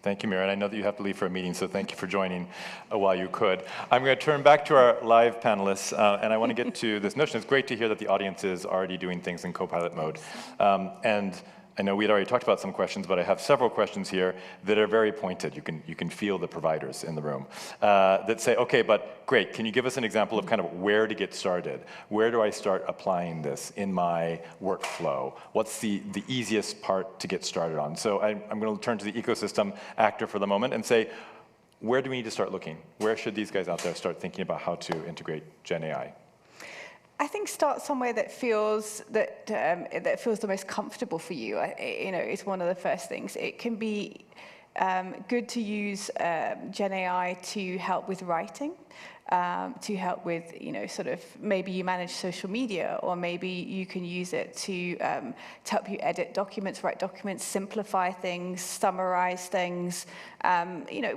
Thank you, Mira. And I know that you have to leave for a meeting, so thank you for joining while you could. I'm going to turn back to our live panelists, and I want to get to this notion. It's great to hear that the audience is already doing things in co-pilot mode. And I know we'd already talked about some questions, but I have several questions here that are very pointed. You can feel the providers in the room that say, okay, but great, can you give us an example of kind of where to get started? Where do I start applying this in my workflow? What's the easiest part to get started on? So I'm going to turn to the ecosystem actor for the moment and say, where do we need to start looking? Where should these guys out there start thinking about how to integrate GenAI? I think start somewhere that feels that feels the most comfortable for you. Is one of the first things. It can be good to use GenAI to help with writing, to help with sort of maybe you manage social media, or maybe you can use it to help you edit documents, write documents, simplify things, summarize things,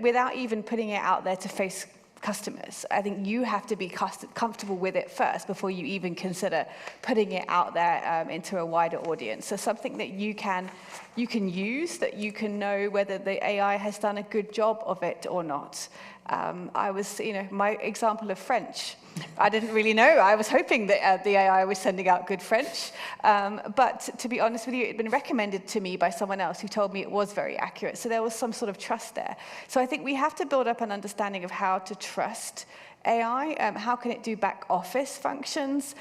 without even putting it out there to face customers. I think you have to be comfortable with it first before you even consider putting it out there into a wider audience. So something that you can use, that you can know whether the AI has done a good job of it or not. I was, my example of French, I didn't really know. I was hoping that the AI was sending out good French. But to be honest with you, it had been recommended to me by someone else who told me it was very accurate. So there was some sort of trust there. So I think we have to build up an understanding of how to trust AI. How can it do back office functions?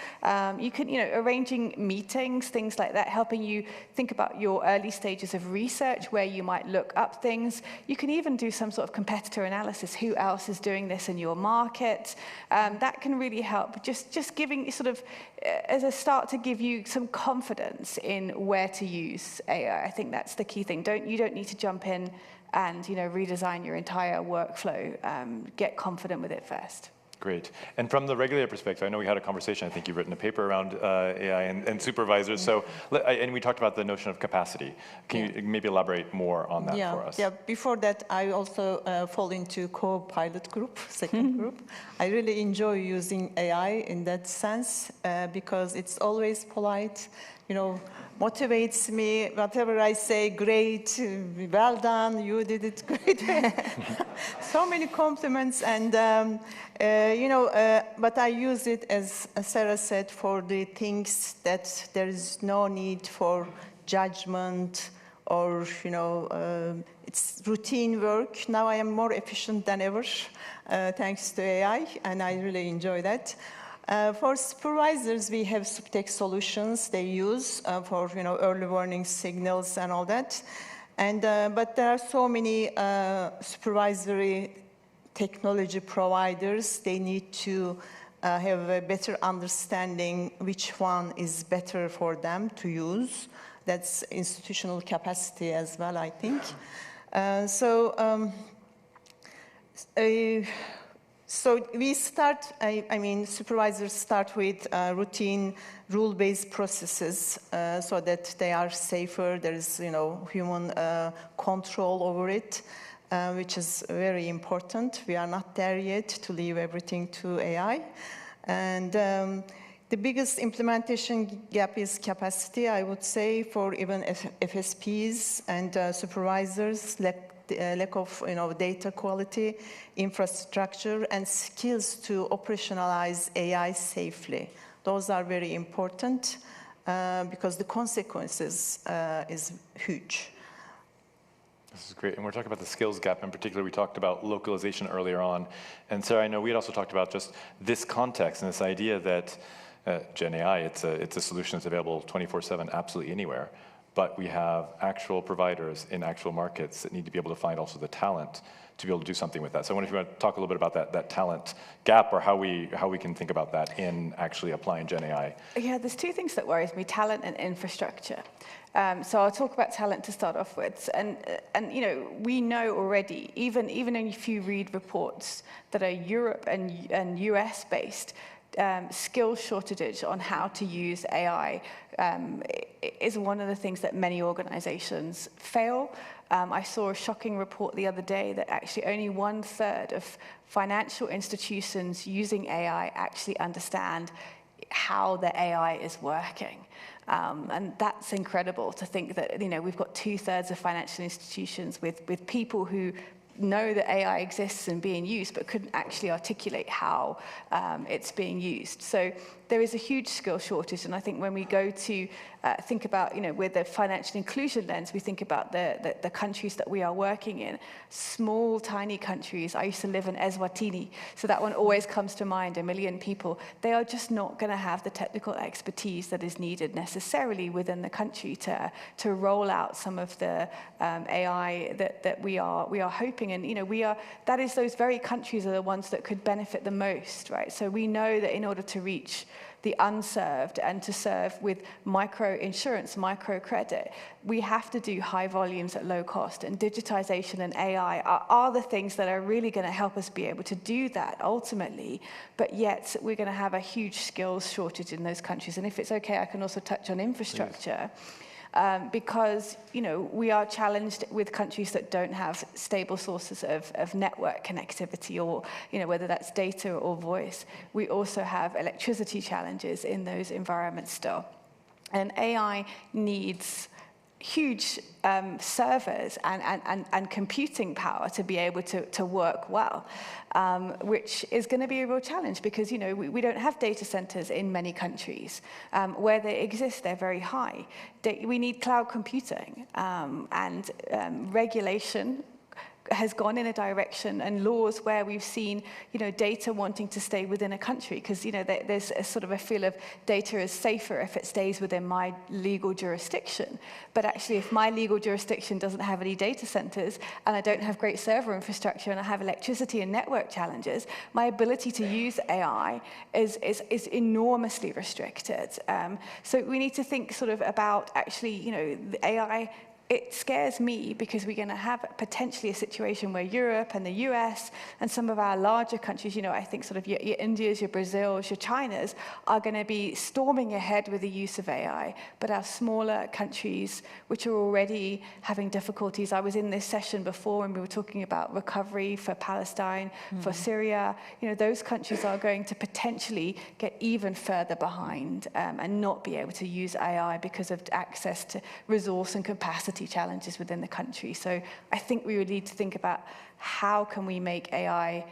You can, arranging meetings, things like that, helping you think about your early stages of research, where you might look up things. You can even do some sort of competitor analysis. Who else is doing this in your market? That can really help. Just giving sort of, as a start, to give you some confidence in where to use AI. I think that's the key thing. You don't need to jump in and redesign your entire workflow. Get confident with it first. Great. And from the regulator perspective, I know we had a conversation, I think you've written a paper around AI and supervisors. So, and we talked about the notion of capacity. Can you maybe elaborate more on that for us? Yeah, before that, I also fall into co-pilot group, second group. I really enjoy using AI in that sense because it's always polite, motivates me. Whatever I say, great, well done, you did it great. So many compliments, and but I use it, as Sarah said, for the things that there is no need for judgment or it's routine work. Now I am more efficient than ever, thanks to AI, and I really enjoy that. For supervisors, we have subtext solutions they use for early warning signals and all that. And but there are so many supervisory technology providers. They need to have a better understanding which one is better for them to use. That's institutional capacity as well, I think. So we start, supervisors start with routine rule-based processes so that they are safer. There is, human control over it, which is very important. We are not there yet to leave everything to AI. And the biggest implementation gap is capacity, I would say, for even FSPs and supervisors. Lack of data quality, infrastructure, and skills to operationalize AI safely. Those are very important because the consequences is huge. This is great, and we're talking about the skills gap in particular. We talked about localization earlier on, and Sarah, I know we had also talked about just this context and this idea that GenAI, it's a solution that's available 24/7, absolutely anywhere. But we have actual providers in actual markets that need to be able to find also the talent to be able to do something with that. So I wonder if you want to talk a little bit about that talent gap, or how we can think about that in actually applying GenAI. Yeah, there's two things that worries me: talent and infrastructure. So I'll talk about talent to start off with, and we know already, even if you read reports that are Europe and US based. Skill shortage on how to use AI is one of the things that many organizations fail. I saw a shocking report the other day that actually only 1/3 of financial institutions using AI actually understand how the AI is working. And that's incredible to think that we've got 2/3 of financial institutions with people who know that AI exists and being used, but couldn't actually articulate how it's being used. So there is a huge skill shortage, and I think when we go to think about, with the financial inclusion lens, we think about the countries that we are working in, small, tiny countries. I used to live in Eswatini, so that one always comes to mind, 1 million people. They are just not going to have the technical expertise that is needed necessarily within the country to roll out some of the AI that we are hoping. And that is, those very countries are the ones that could benefit the most, right? So we know that in order to reach the unserved and to serve with micro insurance, micro credit, we have to do high volumes at low cost. And digitization and AI are the things that are really going to help us be able to do that ultimately. But yet we're going to have a huge skills shortage in those countries. And if it's okay, I can also touch on infrastructure. Because we are challenged with countries that don't have stable sources of network connectivity, or whether that's data or voice. We also have electricity challenges in those environments still, and AI needs huge servers and computing power to be able to work well, which is going to be a real challenge because, you know, we don't have data centers in many countries. Where they exist, they're very high. We need cloud computing and regulation has gone in a direction and laws where we've seen, you know, data wanting to stay within a country because, you know, there's a sort of a feel of data is safer if it stays within my legal jurisdiction. But actually, if my legal jurisdiction doesn't have any data centers and I don't have great server infrastructure and I have electricity and network challenges, my ability to use AI is enormously restricted. So we need to think sort of about actually, you know, the AI. It scares me because we're going to have potentially a situation where Europe and the US and some of our larger countries, you know, I think sort of your Indias, your Brazils, your Chinas are going to be storming ahead with the use of AI. But our smaller countries, which are already having difficulties, I was in this session before when we were talking about recovery for Palestine, for Syria, you know, those countries are going to potentially get even further behind and not be able to use AI because of access to resource and capacity challenges within the country. So I think we would need to think about how can we make AI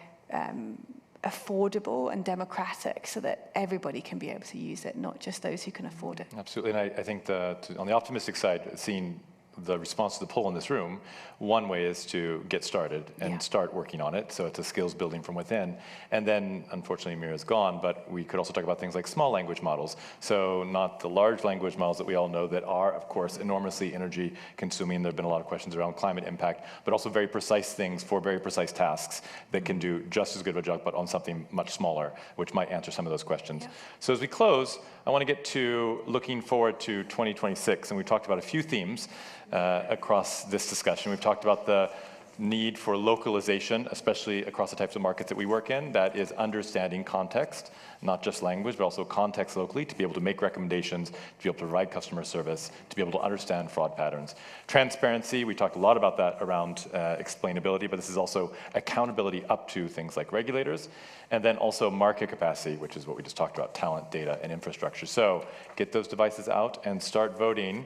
affordable and democratic so that everybody can be able to use it, not just those who can afford it. Absolutely, and I think on the optimistic side, seeing the response to the poll in this room, one way is to get started and start working on it. So it's a skills building from within. And then, unfortunately, Mira's gone, but we could also talk about things like small language models. So not the large language models that we all know that are, of course, enormously energy consuming. There have been a lot of questions around climate impact, but also very precise things for very precise tasks that can do just as good of a job, but on something much smaller, which might answer some of those questions. So as we close, I want to get to looking forward to 2026. And we talked about a few themes across this discussion. We've talked about the need for localization, especially across the types of markets that we work in. That is understanding context, not just language, but also context locally to be able to make recommendations, to be able to provide customer service, to be able to understand fraud patterns. Transparency, we talked a lot about that around explainability, but this is also accountability up to things like regulators. And then also market capacity, which is what we just talked about, talent, data, and infrastructure. So get those devices out and start voting.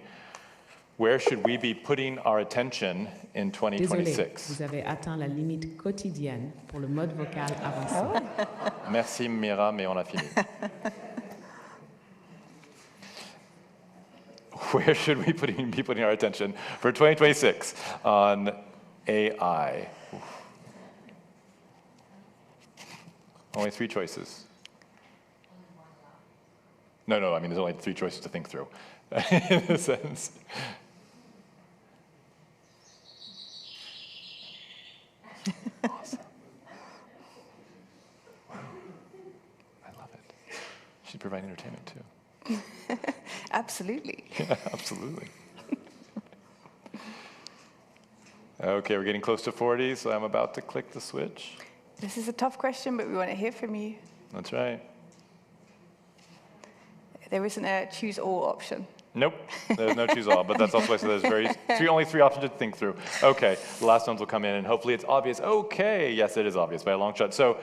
Where should we be putting our attention in 2026? Désolé, vous avez atteint la limite quotidienne pour le mode vocal avancé. Merci Mira, mais on a fini. Where should we be putting our attention for 2026 on AI? Only 3 choices. No, I mean, there's only 3 choices to think through, in a sense. Awesome. I love it. She'd provide entertainment too. Absolutely. Yeah, absolutely. Okay, we're getting close to 40, so I'm about to click the switch. This is a tough question, but we want to hear from you. That's right. There isn't a choose all option. Nope, there's no choose all, but that's also why so there's only 3 options to think through. Okay, the last ones will come in, and hopefully it's obvious. Okay, yes, it is obvious by a long shot. So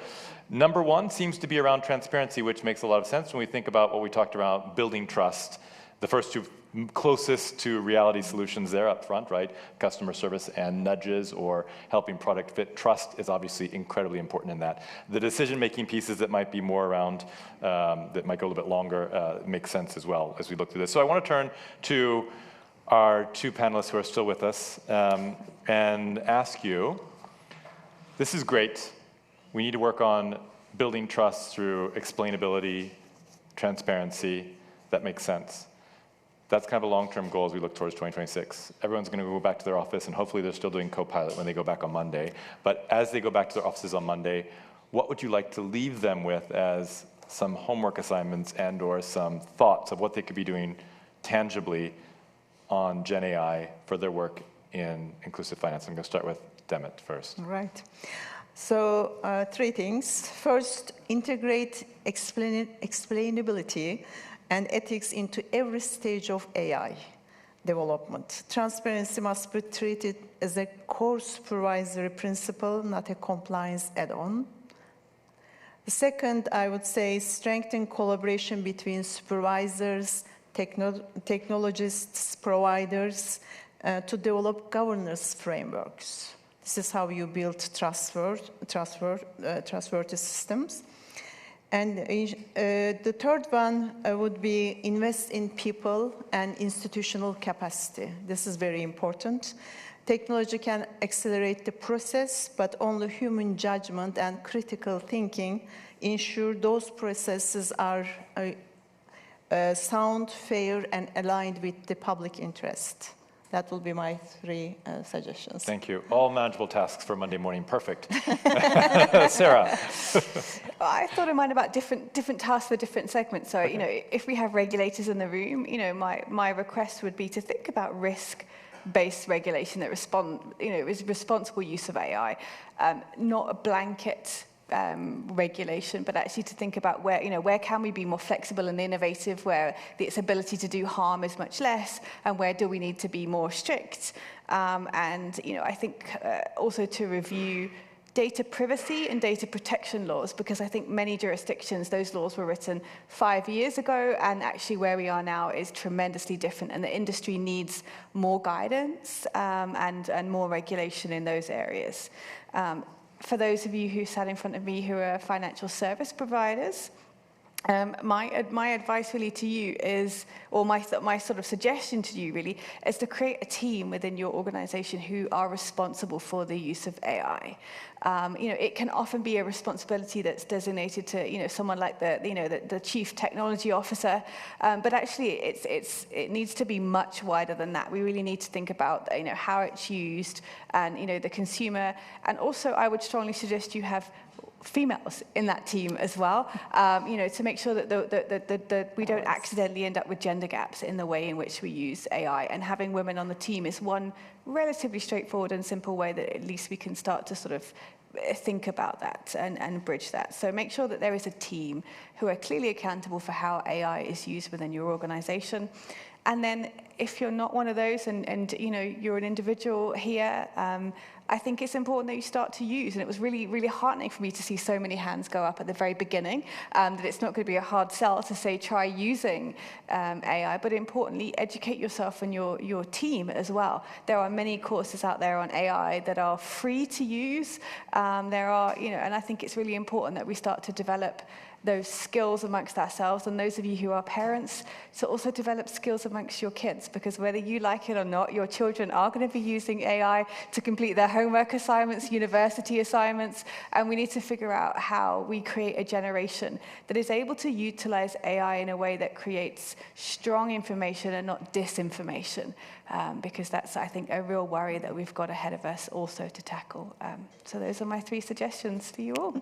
number 1 seems to be around transparency, which makes a lot of sense when we think about what we talked about, building trust. The first 2 closest to reality solutions there up front, right? Customer service and nudges or helping product fit. Trust is obviously incredibly important in that. The decision-making pieces that might be more around, that might go a little bit longer, make sense as well as we look through this. So I want to turn to our 2 panelists who are still with us and ask you, this is great. We need to work on building trust through explainability, transparency. That makes sense. That's kind of a long-term goal as we look towards 2026. Everyone's going to go back to their office, and hopefully they're still doing Copilot when they go back on Monday. But as they go back to their offices on Monday, what would you like to leave them with as some homework assignments and or some thoughts of what they could be doing tangibly on GenAI for their work in inclusive finance? I'm going to start with Demet first. Right. So 3 things. First, integrate explainability and ethics into every stage of AI development. Transparency must be treated as a core supervisory principle, not a compliance add-on. The second, I would say, strengthen collaboration between supervisors, technologists, providers, to develop governance frameworks. This is how you build trustworthy systems. And the third one would be invest in people and institutional capacity. This is very important. Technology can accelerate the process, but only human judgment and critical thinking ensure those processes are sound, fair, and aligned with the public interest. That will be my 3 suggestions. Thank you. All manageable tasks for Monday morning. Perfect. Sarah. I thought in mind about different tasks for different segments. So, you know, if we have regulators in the room, you know, my request would be to think about risk-based regulation that is responsible use of AI, not a blanket regulation, but actually to think about where can we be more flexible and innovative, where its ability to do harm is much less, and where do we need to be more strict. And you know, I think also to review data privacy and data protection laws, because I think many jurisdictions, those laws were written 5 years ago, and actually where we are now is tremendously different, and the industry needs more guidance and more regulation in those areas. For those of you who sat in front of me who are financial service providers, my advice really to you is, or my sort of suggestion to you really, is to create a team within your organization who are responsible for the use of AI. You know, it can often be a responsibility that's designated to, you know, someone like the chief technology officer, but actually it needs to be much wider than that. We really need to think about, you know, how it's used, and, you know, the consumer, and also I would strongly suggest you have females in that team as well, you know, to make sure that we don't accidentally end up with gender gaps in the way in which we use AI. And having women on the team is one relatively straightforward and simple way that at least we can start to sort of think about that and bridge that. So make sure that there is a team who are clearly accountable for how AI is used within your organization. And then if you're not one of those and you know, you're an individual here, I think it's important that you start to use, and it was really, really heartening for me to see so many hands go up at the very beginning, that it's not going to be a hard sell to say try using AI, but importantly, educate yourself and your team as well. There are many courses out there on AI that are free to use. There are, you know, and I think it's really important that we start to develop those skills amongst ourselves, and those of you who are parents, to also develop skills amongst your kids, because whether you like it or not, your children are going to be using AI to complete their homework assignments, university assignments, and we need to figure out how we create a generation that is able to utilize AI in a way that creates strong information and not disinformation, because that's, I think, a real worry that we've got ahead of us also to tackle. So those are my 3 suggestions for you all.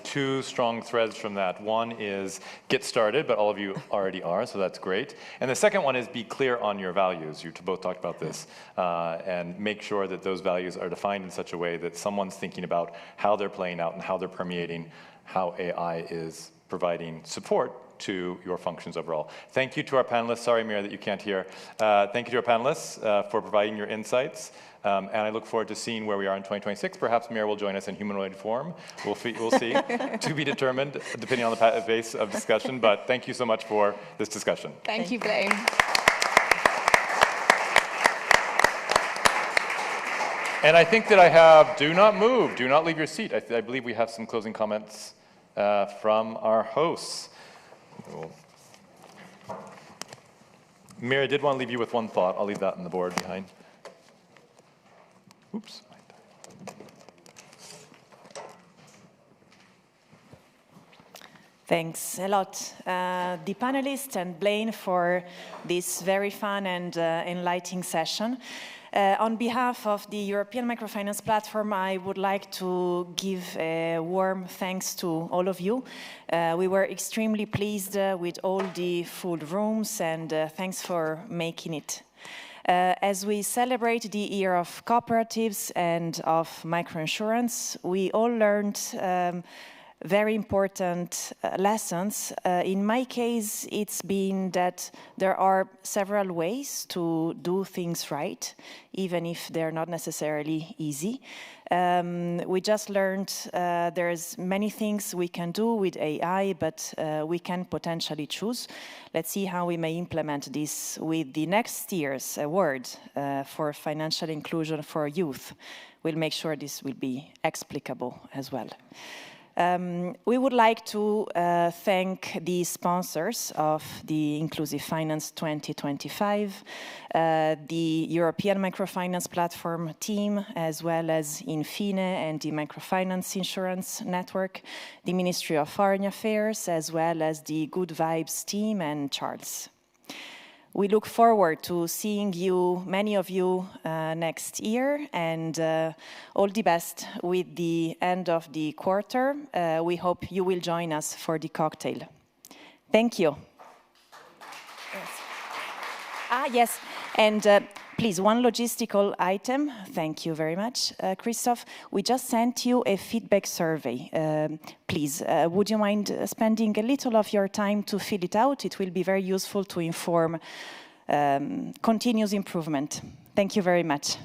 2 strong threads from that. One is get started, but all of you already are, so that's great. And the second one is be clear on your values. You both talked about this, and make sure that those values are defined in such a way that someone's thinking about how they're playing out and how they're permeating how AI is providing support to your functions overall. Thank you to our panelists. Sorry, Mira, that you can't hear. Thank you to our panelists for providing your insights. And I look forward to seeing where we are in 2026. Perhaps Mira will join us in humanoid form. We'll see. To be determined, depending on the pace of discussion. But thank you so much for this discussion. Thank you, Blaine. And I think that I have, do not move, do not leave your seat. I believe we have some closing comments from our hosts. Mira did want to leave you with one thought. I'll leave that on the board behind. Oops. Thanks a lot, the panelists and Blaine, for this very fun and enlightening session. On behalf of the European Microfinance Platform, I would like to give a warm thanks to all of you. We were extremely pleased with all the full rooms, and thanks for making it. As we celebrate the year of cooperatives and of microinsurance, we all learned very important lessons. In my case, it's been that there are several ways to do things right, even if they're not necessarily easy. We just learned there's many things we can do with AI, but we can potentially choose. Let's see how we may implement this with the next year's award for financial inclusion for youth. We'll make sure this will be explicable as well. We would like to thank the sponsors of the Inclusive Finance 2025, the European Microfinance Platform team, as well as Infine and the Microfinance Insurance Network, the Ministry of Foreign Affairs, as well as the Good Vibes team and Charles. We look forward to seeing you, many of you, next year, and all the best with the end of the quarter. We hope you will join us for the cocktail. Thank you. Yes, and please, one logistical item. Thank you very much, Christoph. We just sent you a feedback survey. Please, would you mind spending a little of your time to fill it out? It will be very useful to inform continuous improvement. Thank you very much.